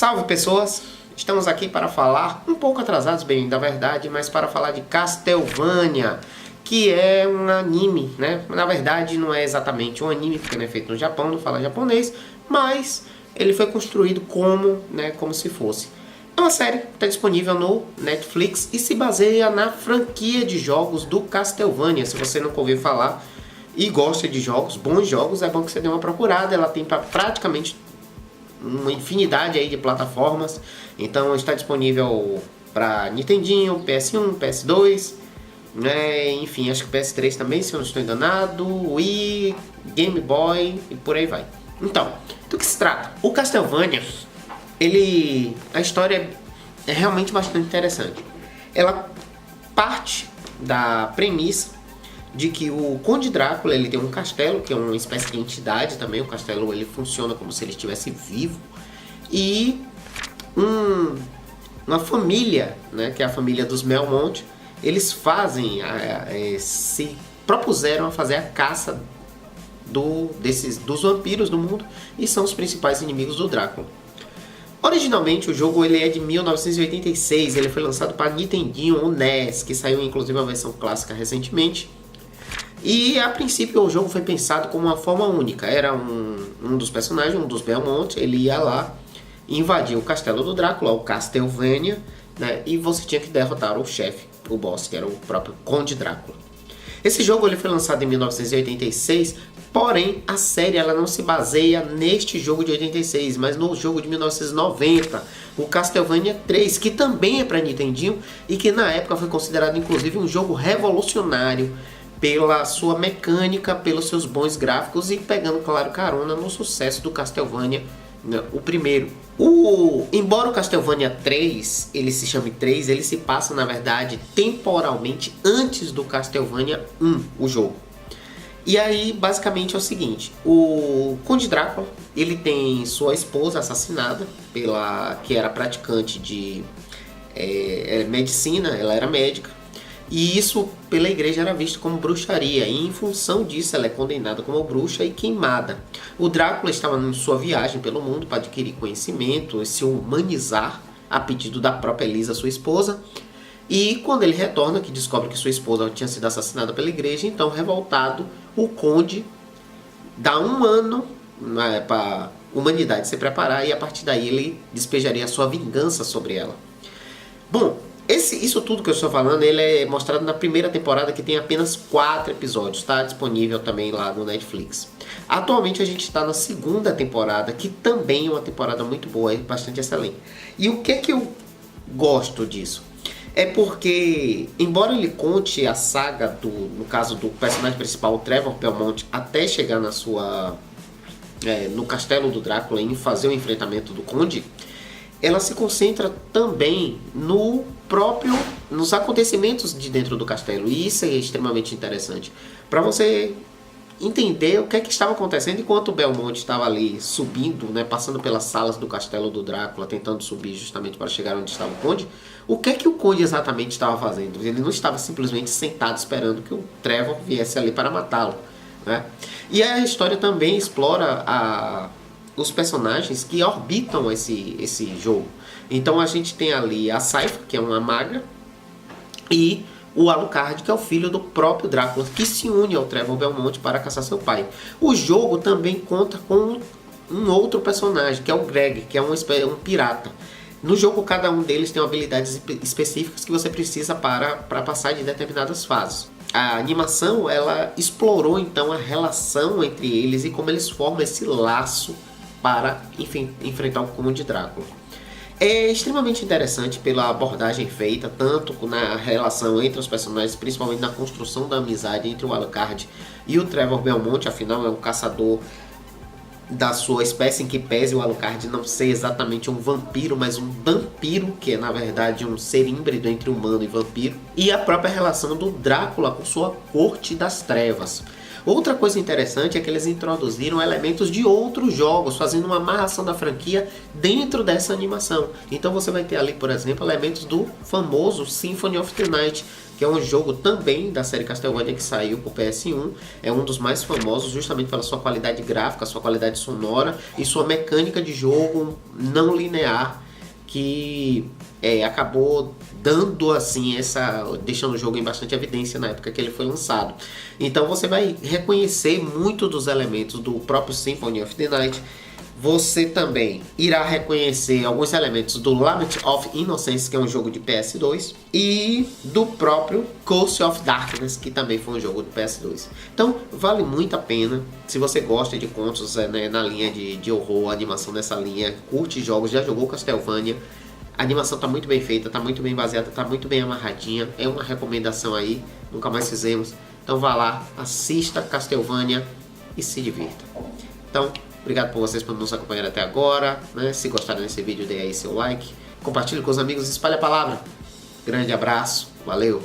Salve pessoas! Estamos aqui para falar, um pouco atrasados bem da verdade, mas para falar de Castlevania, que é um anime, né? Na verdade não é exatamente um anime, porque não é feito no Japão, não fala japonês, mas ele foi construído como, né, como se fosse. É uma série que está disponível no Netflix e se baseia na franquia de jogos do Castlevania. Se você nunca ouviu falar e gosta de jogos, bons jogos, é bom que você dê uma procurada. Ela tem para praticamente uma infinidade aí de plataformas. Então está disponível para Nintendinho, PS1, PS2, né? Enfim, acho que PS3 também, se eu não estou enganado, Wii, Game Boy e por aí vai. Então, do que se trata? O Castlevania, a história é realmente bastante interessante. Ela parte da premissa de que o Conde Drácula, ele tem um castelo, que é uma espécie de entidade também. O castelo, ele funciona como se ele estivesse vivo. E uma família, né, que é a família dos Belmont, eles se propuseram a fazer a caça dos vampiros do mundo e são os principais inimigos do Drácula. Originalmente o jogo ele é de 1986, ele foi lançado para Nintendinho ou NES, que saiu inclusive uma versão clássica recentemente. E a princípio o jogo foi pensado como uma forma única. Era um dos personagens, um dos Belmont, ele ia lá e invadia o castelo do Drácula, o Castlevania, né? E você tinha que derrotar o chefe, o boss, que era o próprio Conde Drácula. Esse jogo ele foi lançado em 1986, porém a série ela não se baseia neste jogo de 86, mas no jogo de 1990, o Castlevania 3, que também é para Nintendinho e que na época foi considerado inclusive um jogo revolucionário pela sua mecânica, pelos seus bons gráficos e pegando, claro, carona no sucesso do Castlevania, né, o primeiro. Embora o Castlevania 3, ele se chame 3, ele se passa, na verdade, temporalmente antes do Castlevania 1, o jogo. E aí, basicamente, é o seguinte, o Conde Drácula, ele tem sua esposa assassinada, que era praticante de medicina, ela era médica. E isso pela igreja era visto como bruxaria, e em função disso ela é condenada como bruxa e queimada. O Drácula estava em sua viagem pelo mundo para adquirir conhecimento e se humanizar a pedido da própria Elisa, sua esposa. E quando ele retorna, que descobre que sua esposa tinha sido assassinada pela igreja, então revoltado, o conde dá um ano, né, para a humanidade se preparar, e a partir daí ele despejaria a sua vingança sobre ela. Bom, isso tudo que eu estou falando, ele é mostrado na primeira temporada, que tem apenas 4 episódios, está disponível também lá no Netflix. Atualmente a gente está na segunda temporada, que também é uma temporada muito boa, é bastante excelente. E o que é que eu gosto disso? É porque, embora ele conte a saga no caso do personagem principal, o Trevor Belmont, até chegar no castelo do Drácula e fazer o enfrentamento do Conde, ela se concentra também nos acontecimentos de dentro do castelo. E isso é extremamente interessante para você entender o que é que estava acontecendo enquanto o Belmont estava ali subindo, né, passando pelas salas do castelo do Drácula, tentando subir justamente para chegar onde estava o Conde. O que é que o Conde exatamente estava fazendo? Ele não estava simplesmente sentado esperando que o Trevor viesse ali para matá-lo, né? E a história também explora os personagens que orbitam esse jogo. Então a gente tem ali a Sypha, que é uma maga, e o Alucard, que é o filho do próprio Drácula, que se une ao Trevor Belmont para caçar seu pai. O jogo também conta com um outro personagem, que é o Greg, que é um pirata. No jogo, cada um deles tem habilidades específicas que você precisa para passar de determinadas fases. A animação, ela explorou então a relação entre eles e como eles formam esse laço para, enfim, enfrentar o Conde Drácula. É extremamente interessante pela abordagem feita, tanto na relação entre os personagens, principalmente na construção da amizade entre o Alucard e o Trevor Belmont. Afinal, é um caçador da sua espécie, em que pese o Alucard não ser exatamente um vampiro, mas um vampiro, que é na verdade um ser híbrido entre humano e vampiro. E a própria relação do Drácula com sua corte das trevas. Outra coisa interessante é que eles introduziram elementos de outros jogos, fazendo uma amarração da franquia dentro dessa animação. Então você vai ter ali, por exemplo, elementos do famoso Symphony of the Night, que é um jogo também da série Castlevania que saiu para o PS1. É um dos mais famosos justamente pela sua qualidade gráfica, sua qualidade sonora e sua mecânica de jogo não linear, que acabou dando assim deixando o jogo em bastante evidência na época que ele foi lançado. Então você vai reconhecer muito dos elementos do próprio Symphony of the Night. Você também irá reconhecer alguns elementos do Lament of Innocence, que é um jogo de PS2, e do próprio Curse of Darkness, que também foi um jogo de PS2. Então vale muito a pena. Se você gosta de contos na linha de horror, animação nessa linha, curte jogos, já jogou Castlevania, a animação está muito bem feita, está muito bem baseada, está muito bem amarradinha. É uma recomendação aí, nunca mais fizemos. Então vá lá, assista Castlevania e se divirta. Então, obrigado por vocês por nos acompanhar até agora, né? Se gostaram desse vídeo, dê aí seu like, compartilhe com os amigos, espalhe a palavra. Grande abraço, valeu!